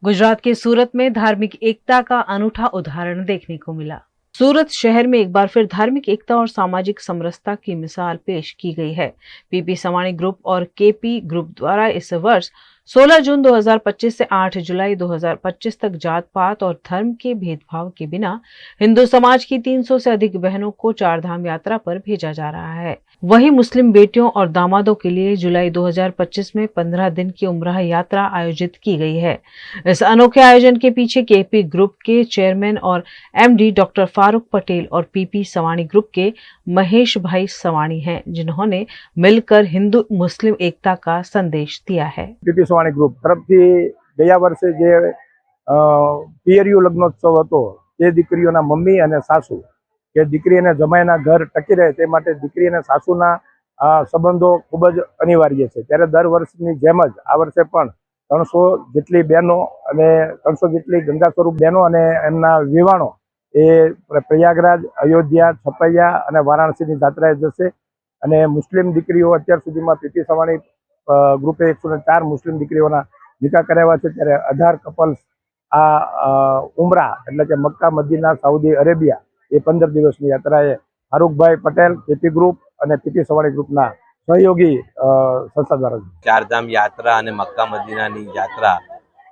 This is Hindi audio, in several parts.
गुजरात के सूरत में धार्मिक एकता का अनूठा उदाहरण देखने को मिला। सूरत शहर में एक बार फिर धार्मिक एकता और सामाजिक समरसता की मिसाल पेश की गई है। पीपी सवाणी ग्रुप और केपी ग्रुप द्वारा इस वर्ष 16 जून 2025 से 8 जुलाई 2025 तक जात पात और धर्म के भेदभाव के बिना हिंदू समाज की 300 से अधिक बहनों को चारधाम यात्रा पर भेजा जा रहा है। वहीं मुस्लिम बेटियों और दामादों के लिए जुलाई 2025 में 15 दिन की उम्राह यात्रा आयोजित की गई है। इस अनोखे आयोजन के पीछे केपी ग्रुप के चेयरमैन और एमडी डॉक्टर फारूक पटेल और पीपी सवाणी ग्रुप के महेश भाई सवाणी हैं, जिन्होंने मिलकर हिंदू मुस्लिम एकता का संदेश दिया है। पीपी सवाणी ग्रुप तरफथी गया वर्षे जे पियरियु लग्नोत्सव हतो ते दीकरीओना मम्मी अने सासू के दीकरी अने जमाईना घर टकी रहे ते माटे दीकरी अने सासूना संबंधो खूब ज अनिवार्य छे। त्यारे दर वर्षनी जेम ज आ वर्षे पण 300 જેટલી બહેનો અને 300 જેટલી ગંગા સ્વરૂપ બહેનો અને એમના વિવાણો એ પ્રયાગરાજ, અયોધ્યા, છપૈયા અને વારાણસીની જાત્રાએ જશે। અને મુસ્લિમ દીકરીઓ અત્યાર સુધીમાં પીપી સવાણી ગ્રુપે 104 મુસ્લિમ દીકરીઓના નિકાહ કરાવ્યા છે। ત્યારે 18 કપલ્સ આ ઉમરા એટલે કે મક્કા, મદીના, સાઉદી અરેબિયા એ 15 દિવસની યાત્રાએ ફારૂકભાઈ પટેલ, કેપી ગ્રુપ અને પીપી સવાણી ગ્રુપના सहयोगी संस्था द्वारा चारधाम यात्रा અને મક્કા મદીનાની યાત્રા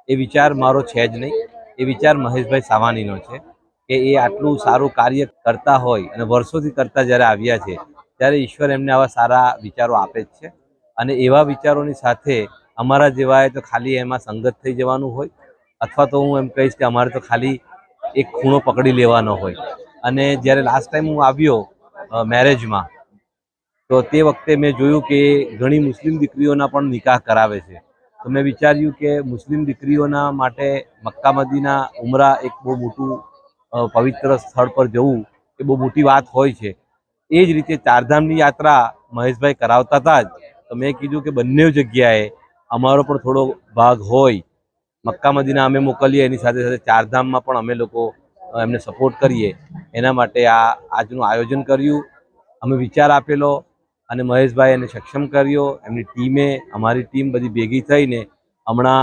એ વિચાર મારો છે જ નહીં। એ વિચાર મહેશભાઈ સાવાણીનો છે કે એ આટલું સારું કાર્ય કરતા હોય અને વર્ષોથી કરતા જ્યારે આવ્યા છે ત્યારે ઈશ્વર એમને આવા સારા વિચારો આપે જ છે। અને એવા વિચારોની સાથે અમારા જેવાએ તો ખાલી એમાં સંગત થઈ જવાનું હોય અથવા તો હું એમ કહીશ કે અમારે તો ખાલી એક ખૂણો પકડી લેવાનો હોય। અને જ્યારે લાસ્ટ ટાઈમ હું આવ્યો મેરેજમાં तो ते वक्ते मैं जोयु कि घणी मुस्लिम दीकरीओना पण निकाह करावे छे। तो मैं विचार्यु कि मुस्लिम दीकरीओना माटे मक्का मदीना उमरा एक बहु मोटुं पवित्र स्थळ पर जवुं ए बहु मोटी वात होय छे। ए ज रीते चारधामनी यात्रा महेशभाई करावता था ज तो मैं कीधुं कि बंने जग्याए अमारो पण थोड़ो भाग होय। मक्का मदीना अमे मोकलीए एनी साथे साथे चारधाममां पण अमे लोको एमने सपोर्ट करीए एना माटे आ आजनुं आयोजन कर्युं। अमे विचार आपेलो અને મહેશભાઈ એને સક્ષમ કર્યો। એમની ટીમે અમારી ટીમ બધી ભેગી થઈને હમણાં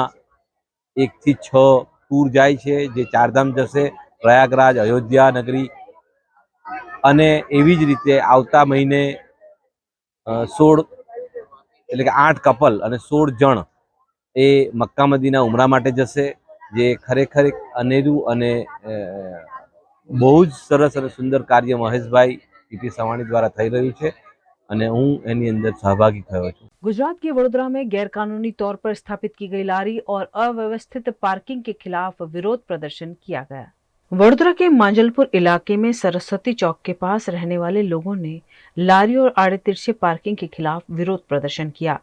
1 થી 6 ટૂર જાય છે જે ચારધામ જશે, પ્રયાગરાજ, અયોધ્યા નગરી અને એવી જ રીતે આવતા મહિને 16 એટલે કે 8 કપલ અને 16 જણ એ મક્કા મદીના ઉમરા માટે જશે જે ખરેખર એક અનેરું અને બહુ જ સરસ અને સુંદર કાર્ય મહેશભાઈ પીપી સવાણી દ્વારા થઈ રહ્યું છે। गुजरात के वडोदरा में गैरकानूनी तौर पर स्थापित की गई लारी और अव्यवस्थित पार्किंग के खिलाफ विरोध प्रदर्शन किया गया। वडोदरा के मांजलपुर इलाके में सरस्वती चौक के पास रहने वाले लोगों ने लारी और आड़े तिरछे पार्किंग के खिलाफ विरोध प्रदर्शन किया।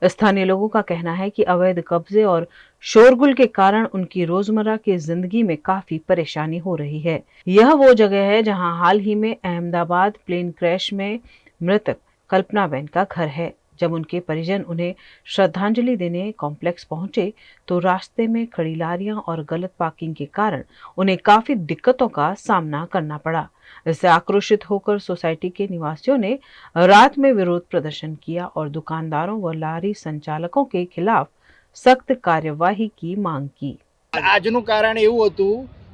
स्थानीय लोगों का कहना है कि अवैध कब्जे और शोरगुल के कारण उनकी रोजमर्रा की जिंदगी में काफी परेशानी हो रही है। यह वो जगह है जहां हाल ही में अहमदाबाद प्लेन क्रैश में मृतक कल्पनाबेन का घर है। जब उनके परिजन उन्हें श्रद्धांजलि देने कॉम्प्लेक्स पहुंचे तो रास्ते में खड़ी लारियां और गलत पार्किंग के कारण उन्हें काफी दिक्कतों का सामना करना पड़ा। इससे आक्रोशित होकर सोसाइटी के निवासियों ने रात में विरोध प्रदर्शन किया और दुकानदारों व लारी संचालकों के खिलाफ सख्त कार्यवाही की मांग की। આજનું કારણ એવું હતું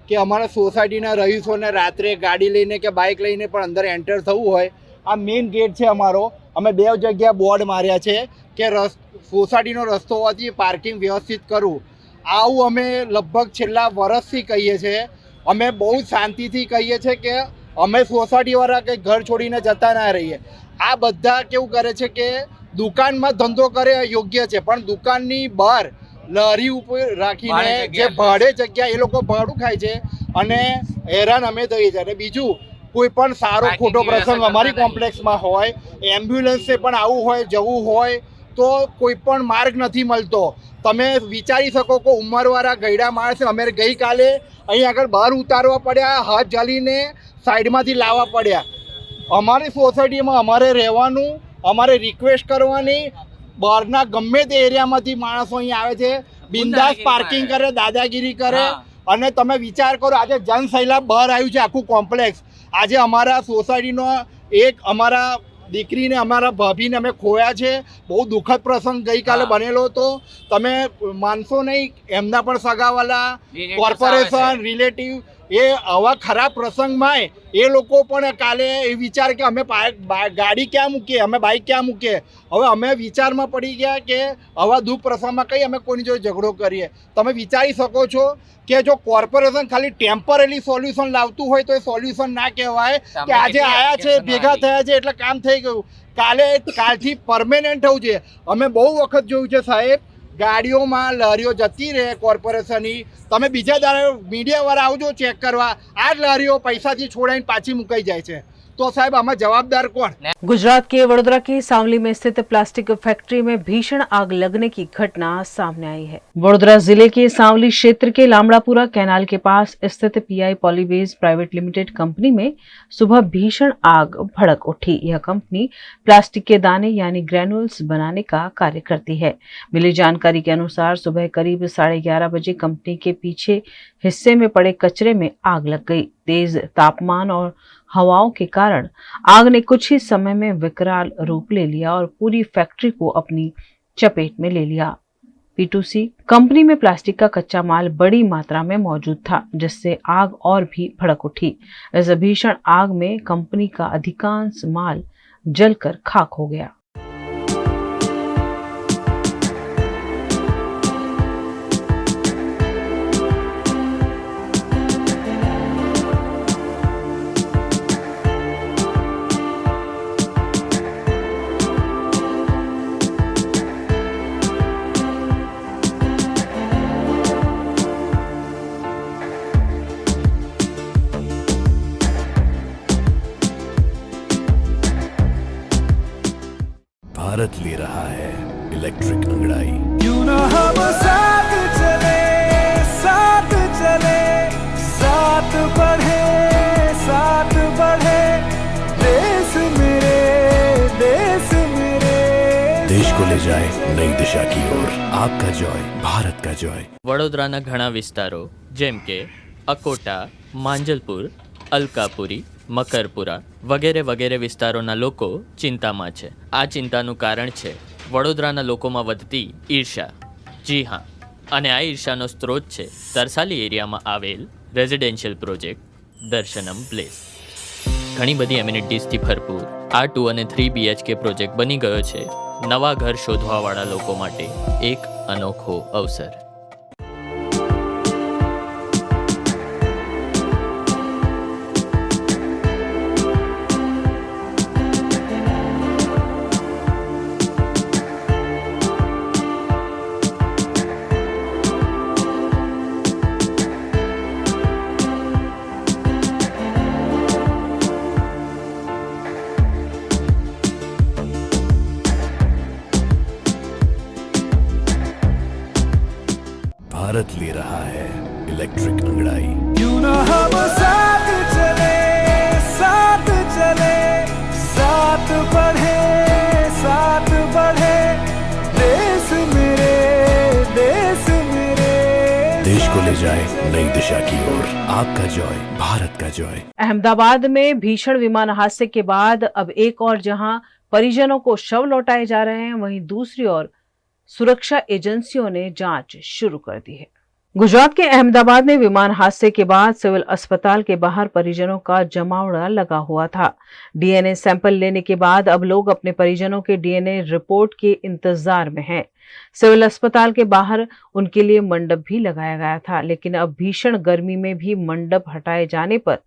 કે અમારા સોસાયટીના રહીશોને રાત્રે ગાડી લઈને કે બાઇક લઈને પણ અંદર એન્ટર થવું હોય। આ મેઇન ગેટ છે અમારો। અમે 2 જગ્યા બોર્ડ માર્યા છે કે સોસાયટીનો રસ્તો હોવાથી પાર્કિંગ વ્યવસ્થિત કરવું। આવું અમે લગભગ છેલ્લા વર્ષથી કહીએ છીએ। અમે બહુ શાંતિથી કહીએ છીએ કે અમે સોસાયટીવાળા કંઈ ઘર છોડીને જતા ના રહીએ। આ બધા કેવું કરે છે કે દુકાનમાં ધંધો કરે યોગ્ય છે પણ દુકાનની બહાર લારી ઉપર રાખીને જે ભાડે જગ્યા એ લોકો ભાડું ખાય છે અને હેરાન અમે થઈએ છીએ। અને બીજું કોઈ પણ સારો ખોટો પ્રસંગ અમારી કોમ્પ્લેક્સમાં હોય, એમ્બ્યુલન્સને પણ આવવું હોય જવું હોય તો કોઈ પણ માર્ગ નથી મળતો। તમે વિચારી શકો કે ઉંમરવાળા ગયડા માણસ અમે ગઈકાલે અહીં આગળ બહાર ઉતારવા પડ્યા, હાથ ઝાલીને સાઈડમાંથી લાવવા પડ્યા। અમારી સોસાયટીમાં અમારે રહેવાનું, અમારે રિક્વેસ્ટ કરવાની, બહારના ગમે તે એરિયામાંથી માણસો અહીં આવે છે, બિંદાસ પાર્કિંગ કરે, દાદાગીરી કરે। અને તમે વિચાર કરો આજે જનસૈલાબ બહાર આવ્યું છે આખું કોમ્પ્લેક્સ। આજે અમારા સોસાયટીનો એક અમારા દીકરીને અમારા ભાભીને અમે ખોયા છે. બહુ દુઃખદ પ્રસંગ ગઈકાલે બનેલો હતો. તમે માનશો નહીં, એમના પણ સગાવાલા, કોર્પોરેશન, રિલેટિવ, એ આવા ખરાબ પ્રસંગમાં એ લોકો પણ કાલે એ વિચાર કે અમે ગાડી ક્યાં મૂકીએ, અમે બાઇક ક્યાં મૂકીએ. હવે અમે વિચારમાં પડી ગયા કે આવા દુઃખ પ્રસંગમાં કઈ અમે કોઈની જોડે ઝઘડો કરીએ. તમે વિચારી શકો છો કે જો કોર્પોરેશન ખાલી ટેમ્પરરી સોલ્યુશન લાવતું હોય તો એ સોલ્યુશન ના કહેવાય કે આજે આયા છે, ભેગા થયા છે એટલે કામ થઈ ગયું. કાલથી પરમેનન્ટ થવું છે. અમે બહુ વખત જોયું છે સાહેબ, ગાડીઓમાં લારીઓ જતી રહે કોર્પોરેશનની, તમે બીજા દાડે મીડિયાવાળા આવજો ચેક કરવા, આ જ લારીઓ પૈસાથી છોડાઈને પાછી મુકાઈ જાય છે. तो साहब आमा जवाबदार कौन? गुजरात के वडोदरा की सांवली में स्थित प्लास्टिक फैक्ट्री में भीषण आग लगने की घटना सामने आई है। वडोदरा जिले के सांवली क्षेत्र के लामड़ापुरा कैनाल के पास स्थित पीआई पॉलीवेज प्राइवेट लिमिटेड कंपनी में सुबह भीषण आग भड़क उठी। यह कंपनी प्लास्टिक के दाने यानी ग्रेनुल्स बनाने का कार्य करती है। मिली जानकारी के अनुसार सुबह करीब 11:30 बजे कंपनी के पीछे हिस्से में पड़े कचरे में आग लग गई। तेज तापमान और हवाओं के कारण आग ने कुछ ही समय में विकराल रूप ले लिया और पूरी फैक्ट्री को अपनी चपेट में ले लिया। P2C कंपनी में प्लास्टिक का कच्चा माल बड़ी मात्रा में मौजूद था, जिससे आग और भी भड़क उठी। इस भीषण आग में कंपनी का अधिकांश माल जलकर खाक हो गया। भारत ले रहा है इलेक्ट्रिक अंगड़ाई। क्यों ना हम साथ चले, साथ चले, साथ बढ़े, साथ बढ़े, देश मेरे, देश मेरे। देश को ले जाए नई दिशा की ओर। आपका जॉय, भारत का जॉय। વડોદરાના ઘણા વિસ્તારો જેમ કે અકોટા, માંજલપુર, અલકાપુરી, મકરપુરા વગેરે વગેરે વિસ્તારોના લોકો ચિંતામાં છે। આ ચિંતાનું કારણ છે વડોદરાના લોકોમાં વધતી ઈર્ષા। જી હા, અને આ ઈર્ષાનો સ્ત્રોત છે તરસાલી એરિયામાં આવેલ રેઝિડેન્શિયલ પ્રોજેક્ટ દર્શનમ પ્લેસ। ઘણી બધી એમિનિટીઝથી ભરપૂર આ 2 અને 3 BHK પ્રોજેક્ટ બની ગયો છે નવા ઘર શોધવાવાળા લોકો માટે એક અનોખો અવસર। भारत ले रहा है इलेक्ट्रिक अंगड़ाई। क्यों ना हम साथ चले, साथ चले, साथ बढ़े, साथ बढ़े, देश मेरे, देश मेरे। देश को ले जाए नई दिशा की ओर। आपका जॉय, भारत का जॉय। अहमदाबाद में भीषण विमान हादसे के बाद अब एक और जहां परिजनों को शव लौटाए जा रहे हैं, वहीं दूसरी ओर सुरक्षा एजेंसियों ने जांच शुरू कर दी है। गुजरात के अहमदाबाद में विमान हादसे के बाद सिविल अस्पताल के बाहर परिजनों का जमावड़ा लगा हुआ था। डीएनए सैंपल लेने के बाद अब लोग अपने परिजनों के डीएनए रिपोर्ट के इंतजार में हैं। सिविल अस्पताल के बाहर उनके लिए मंडप भी लगाया गया था, लेकिन अब भीषण गर्मी में भी मंडप हटाए जाने पर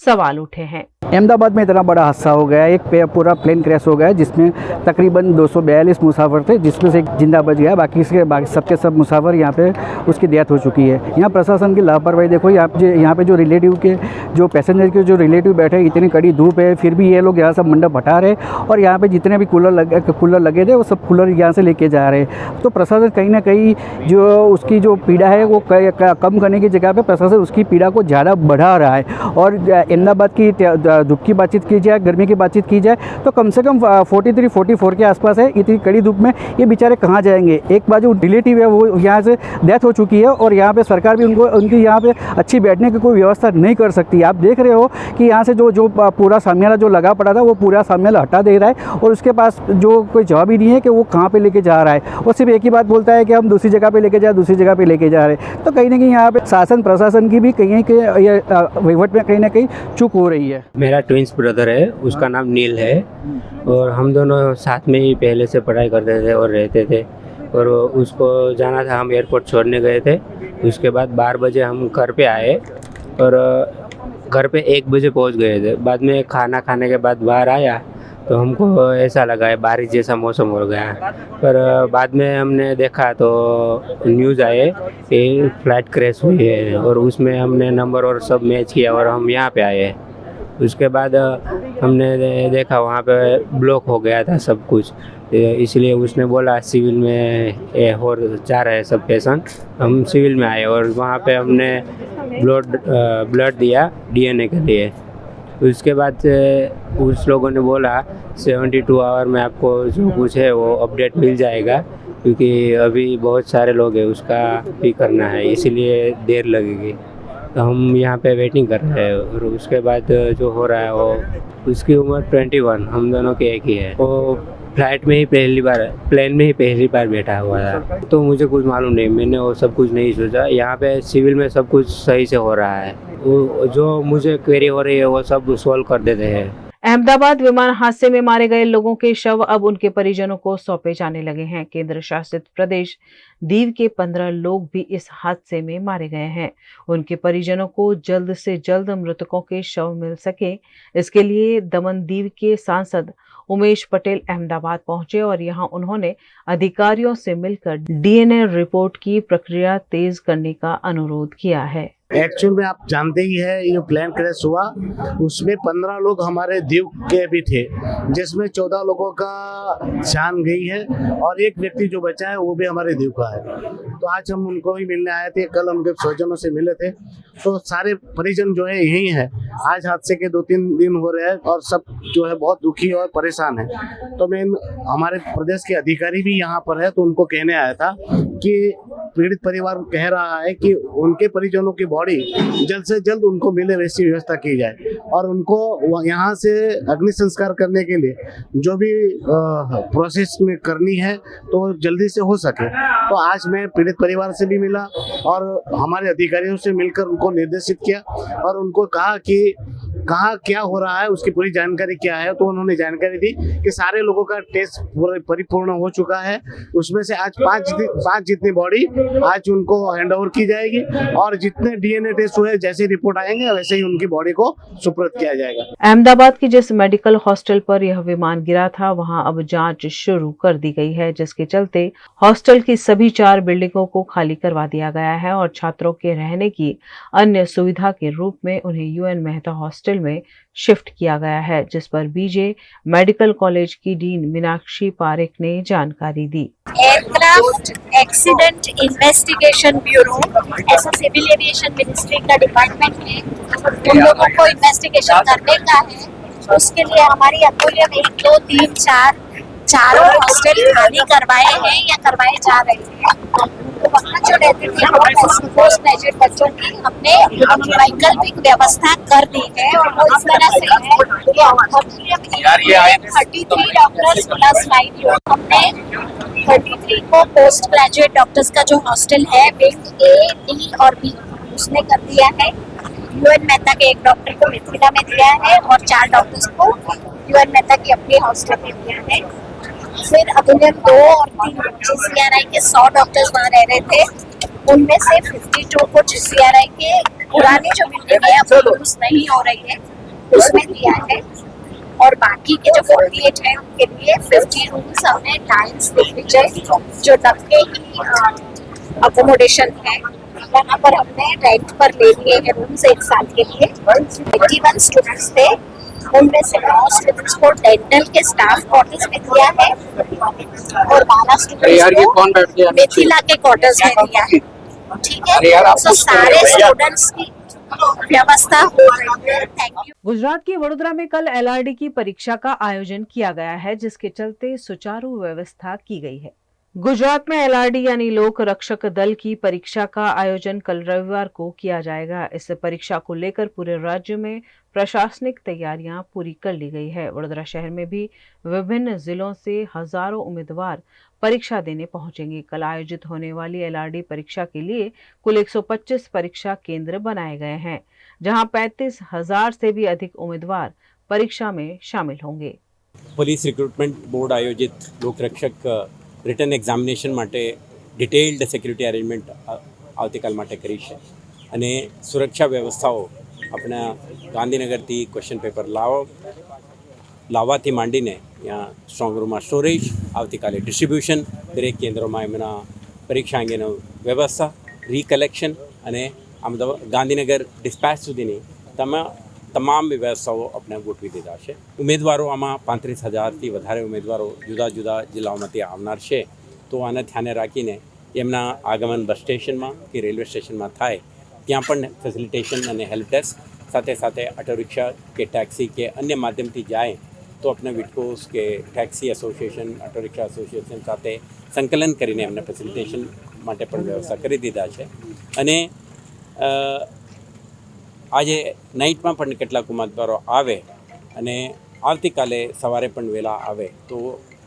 सवाल उठे हैं। अहमदाबाद में इतना बड़ा हादसा हो गया, एक पूरा प्लेन क्रैश हो गया जिसमें तकरीबन 242 मुसाफिर थे, जिसमें से एक जिंदा बच गया। बाकी सबके सब मुसाफिर यहाँ पे उसकी डेथ हो चुकी है। यहाँ प्रशासन की लापरवाही देखो। यहाँ पे जो रिलेटिव के जो पैसेंजर के जो रिलेटिव बैठे, इतनी कड़ी धूप है, फिर भी ये लोग यहाँ सब मंडप हटा रहे और यहाँ पे जितने भी कूलर लगे थे वो सब कूलर यहाँ से लेके जा रहे। तो प्रशासन कहीं ना कहीं जो उसकी जो पीड़ा है वो कम करने की जगह पे प्रशासन उसकी पीड़ा को ज़्यादा बढ़ा रहा है। और अहमदाबाद की धूप की बातचीत की जाए, गर्मी की बातचीत की जाए तो कम से कम 43-44 के आसपास है। इतनी कड़ी धूप में ये बेचारे कहाँ जाएंगे। एक बाजू रिलेटिव है वो यहाँ से डेथ हो चुकी है और यहाँ पे सरकार भी उनकी यहाँ पे अच्छी बैठने की कोई व्यवस्था नहीं कर सकती। आप देख रहे हो कि यहाँ से जो पूरा सामियाना जो लगा पड़ा था वो पूरा सामियाना हटा दे रहा है और उसके पास जो कोई जवाब ही नहीं है कि वो कहाँ पे लेके जा रहा है। वो सिर्फ एक ही बात बोलता है कि हम दूसरी जगह पे लेके जा रहे हैं। तो कहीं ना कहीं यहाँ पे शासन प्रशासन की भी कहीं वहीवट में कहीं ना कहीं चूक हो रही है। मेरा ट्विंस ब्रदर है, उसका नाम नील है और हम दोनों साथ में ही पहले से पढ़ाई करते थे और रहते थे और उसको जाना था, हम एयरपोर्ट छोड़ने गए थे। उसके बाद 12 बजे हम घर पे आए और घर पे 1 बजे पहुंच गए थे। बाद में खाना खाने के बाद बाहर आया तो हमको ऐसा लगा है बारिश जैसा मौसम हो गया, पर बाद में हमने देखा तो न्यूज़ आए कि फ्लाइट क्रैश हुई है और उसमें हमने नंबर और सब मैच किया और हम यहाँ पे आए। उसके बाद हमने देखा वहाँ पे ब्लॉक हो गया था सब कुछ, इसलिए उसने बोला सिविल में और जा रहे हैं सब पेशेंट। हम सिविल में आए और वहाँ पे हमने ब्लड दिया DNA के लिए। उसके बाद उस लोगों ने बोला 72 आवर में आपको जो कुछ है वो अपडेट मिल जाएगा, क्योंकि अभी बहुत सारे लोग हैं उसका भी करना है, इसीलिए देर लगेगी। तो हम यहाँ पे वेटिंग कर रहे हैं और उसके बाद जो हो रहा है वो उसकी उम्र 21, हम दोनों की एक ही है। वो फ्लाइट में ही प्लेन में ही पहली बार बैठा हुआ था। तो मुझे कुछ मालूम नहीं, मैंने वो सब कुछ नहीं सोचा। यहाँ पे सिविल में सब कुछ सही से हो रहा है, वो जो मुझे क्वेरी हो रही है वो सब सॉल्व कर देते हैं। अहमदाबाद विमान हादसे में मारे गए लोगों के शव अब उनके परिजनों को सौंपे जाने लगे हैं। केंद्र शासित प्रदेश दीव के 15 लोग भी इस हादसे में मारे गए हैं। उनके परिजनों को जल्द से जल्द मृतकों के शव मिल सके, इसके लिए दमन दीव के सांसद उमेश पटेल अहमदाबाद पहुंचे और यहां उन्होंने अधिकारियों से मिलकर DNA रिपोर्ट की प्रक्रिया तेज करने का अनुरोध किया है। एक्चुअल में आप जानते ही है, ये प्लेन क्रैश हुआ उसमें 15 लोग हमारे दीव के भी थे, जिसमें 14 लोगों का जान गई है और एक व्यक्ति जो बचा है वो भी हमारे दीव का है। तो आज हम उनको भी मिलने आए थे, कल उनके स्वजनों से मिले थे। तो सारे परिजन जो है यही है। आज हादसे के 2-3 दिन हो रहे हैं और सब जो है बहुत दुखी और परेशान है। तो मैं हमारे प्रदेश के अधिकारी भी यहाँ पर है, तो उनको कहने आया था कि पीड़ित परिवार कह रहा है कि उनके परिजनों की बॉडी जल्द से जल्द उनको मिले वैसी व्यवस्था की जाए और उनको यहाँ से अग्नि संस्कार करने के लिए जो भी प्रोसेस में करनी है तो जल्दी से हो सके। तो आज मैं पीड़ित परिवार से भी मिला और हमारे अधिकारियों से मिलकर उनको निर्देशित किया और उनको कहा कि कहाँ क्या हो रहा है, उसकी पूरी जानकारी क्या है। तो उन्होंने जानकारी दी कि सारे लोगों का टेस्ट परिपूर्ण हो चुका है। उसमें से आज 5 जितनी बॉडी आज उनको हैंड ओवर की जाएगी और जितने DNA टेस्ट हुए जैसे रिपोर्ट आएंगे वैसे ही उनकी बॉडी को सुपुर्द किया जाएगा। अहमदाबाद की जिस मेडिकल हॉस्टल पर यह विमान गिरा था वहां अब जांच शुरू कर दी गई है, जिसके चलते हॉस्टल की सभी 4 बिल्डिंगों को खाली करवा दिया गया है और छात्रों के रहने की अन्य सुविधा के रूप में उन्हें UN मेहता हॉस्टल में शिफ्ट किया गया है, जिस पर BJ मेडिकल कॉलेज की डीन मीनाक्षी पारेख ने जानकारी दी। एयरक्राफ्ट एक्सीडेंट इन्वेस्टिगेशन ब्यूरो ऐसा सिविल एविएशन मिनिस्ट्री का डिपार्टमेंट है, उन लोगों को इन्वेस्टिगेशन करने का है। उसके लिए हमारी अतुल्य में 1, 2, 3, 4 चारों हॉस्टल खाली करवाए हैं या करवाए जा रहे हैं। तो वहाँ जो रहते थे पोस्ट ग्रेजुएट बच्चों की हमने वैकल्पिक व्यवस्था कर दी है और वो इस तरह से है कि 33 डॉक्टर्स प्लस 9 हमने 33 को पोस्ट ग्रेजुएट डॉक्टर्स का जो हॉस्टल है विंग A, D और B उसने कर दिया है। UN मेहता के एक डॉक्टर को मिथिला में दिया है और 4 डॉक्टर्स को UN मेहता की अपनी हॉस्टल में दिया है। फिर अतुल्यम 2 और 3 GCRI के 100 डॉक्टर्स वहाँ रह रहे थे, उनमें से 52 को GCRI के पुरानी जो बिल्डिंग है अब यूज नहीं हो रही है उसमें दिया है और बाकी के जो 48 है उनके लिए 50 रूम्स हमने टाइम्स दिग्विजय जो डब्बे की अकोमोडेशन है वहाँ पर हमने रेंट पर ले लिए हैं रूम्स 1 साल के लिए। 81 स्टूडेंट्स थे, उनमें से 9 स्टूडेंट्स को डेंटल के स्टाफ क्वार्टर्स में दिया है और 12 स्टूडेंट्स को मिथिला के क्वार्टर्स में दिया है। ठीक है, तो सारे स्टूडेंट्स की व्यवस्था हो रही है। Thank you. गुजरात के वडोदरा में कल एलआरडी की परीक्षा का आयोजन किया गया है, जिसके चलते सुचारू व्यवस्था की गई है। गुजरात में एलआरडी यानी लोक रक्षक दल की परीक्षा का आयोजन कल रविवार को किया जाएगा। इस परीक्षा को लेकर पूरे राज्य में प्रशासनिक तैयारियां पूरी कर ली गई है। वडोदरा शहर में भी विभिन्न जिलों से हजारों उम्मीदवार परीक्षा देने पहुंचेंगे। कल आयोजित होने वाली एलआरडी परीक्षा के लिए कुल 125 परीक्षा केंद्र बनाए गए हैं, जहां 35,000 से भी अधिक उम्मीदवार परीक्षा में शामिल होंगे। પોલીસ રિક્રુટમેન્ટ બોર્ડ આયોજિત લોકરક્ષક રિટર્ન એક્ઝામિનેશન માટે ડિટેઇલ્ડ સિક્યુરિટી અરેન્જમેન્ટ આવતીકાલ માટે કરી છે અને સુરક્ષા વ્યવસ્થાઓ આપણા ગાંધીનગરથી ક્વેશ્ચન પેપર લાવવાથી માંડીને ત્યાં સ્ટ્રોંગ રૂમમાં સ્ટોરેજ, આવતીકાલે ડિસ્ટ્રીબ્યુશન, દરેક કેન્દ્રોમાં એમના પરીક્ષા અંગેનો વ્યવસ્થા, રીકલેક્શન અને ગાંધીનગર ડિસ્પેચ સુધીની તમામ વ્યવસ્થાઓ આપણે ગોઠવી દીધા છે. ઉમેદવારો આમાં 35,000થી વધારે ઉમેદવારો જુદા જુદા જિલ્લાઓમાંથી આવનાર છે, તો આને ધ્યાને રાખીને એમના આગમન બસ સ્ટેશનમાં કે રેલવે સ્ટેશનમાં થાય ત્યાં પણ ફેસિલિટેશન અને હેલ્પ ડેસ્ક સાથે સાથે ઓટો રિક્ષા કે ટેક્સી કે અન્ય માધ્યમથી જાય તો આપણે વિટકોસ કે taxi association, auto rickshaw association સાથે સંકલન કરીને એમને ફેસિલિટેશન માટે પણ વ્યવસ્થા કરી દીધા છે. અને આજે નાઇટમાં પણ કેટલાક ઉમેદવારો આવે અને આવતીકાલે સવારે પણ વહેલા આવે તો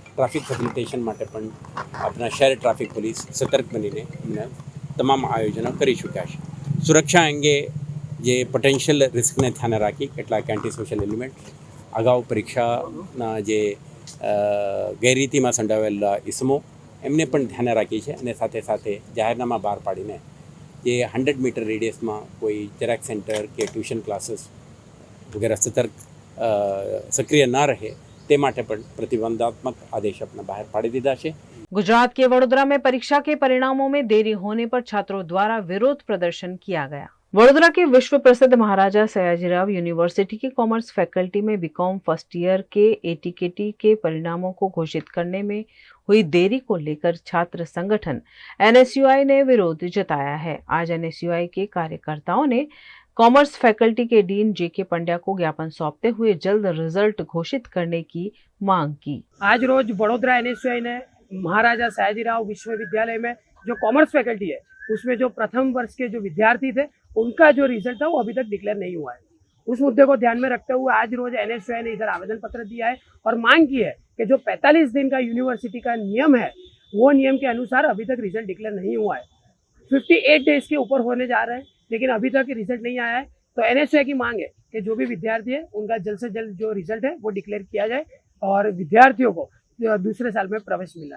ટ્રાફિક ફેસિલિટેશન માટે પણ આપણા શહેર ટ્રાફિક પોલીસ સતર્ક બનીને એમને તમામ આયોજનો કરી ચૂક્યા છે. સુરક્ષા અંગે જે પોટેન્શિયલ રિસ્કને ધ્યાને રાખી કેટલાક એન્ટી સોશિયલ એલિમેન્ટ અગાઉ પરીક્ષાના જે ગેરરીતિમાં સંડોવાયેલા ઇસમો એમને પણ ધ્યાને રાખી છે અને સાથે સાથે જાહેરનામા બહાર પાડીને જે 100 મીટર રેડિયસમાં કોઈ ઝેરોક્સ સેન્ટર કે ટ્યુશન ક્લાસીસ વગેરે સક્રિય ન રહે તે માટે પણ प्रतिबंधात्मक आदेश अपना बाहर पाड़ी दीदा है। गुजरात के वडोदरा में परीक्षा के परिणामों में देरी होने पर छात्रों द्वारा विरोध प्रदर्शन किया गया। वडोदरा के विश्व प्रसिद्ध महाराजा सयाजीराव यूनिवर्सिटी के कॉमर्स फैकल्टी में बीकॉम फर्स्ट ईयर के एटीकेटी के परिणामों को घोषित करने में हुई देरी को लेकर छात्र संगठन एनएसयूआई ने विरोध जताया है। आज एनएसयूआई के कार्यकर्ताओं ने कॉमर्स फैकल्टी के डीन जेके पंड्या को ज्ञापन सौंपते हुए जल्द रिजल्ट घोषित करने की मांग की। आज रोज वडोदरा एनएसयूआई ने महाराजा सयाजीराव विश्वविद्यालय में जो कॉमर्स फैकल्टी है उसमें जो प्रथम वर्ष के जो विद्यार्थी थे उनका जो रिजल्ट था वो अभी तक डिक्लेयर नहीं हुआ है। उस मुद्दे को ध्यान में रखते हुए आज रोज एनएसयूआई ने इधर आवेदन पत्र दिया है और मांग की है कि जो 45 दिन का यूनिवर्सिटी का नियम है वो नियम के अनुसार अभी तक रिजल्ट डिक्लेयर नहीं हुआ है। 58 डेज के ऊपर होने जा रहे हैं लेकिन अभी तक रिजल्ट नहीं आया है। तो एनएसयूआई की मांग है कि जो भी विद्यार्थी है उनका जल्द से जल्द जो रिजल्ट है वो डिक्लेयर किया जाए और विद्यार्थियों को दूसरे साल में प्रवेश मिला जाए।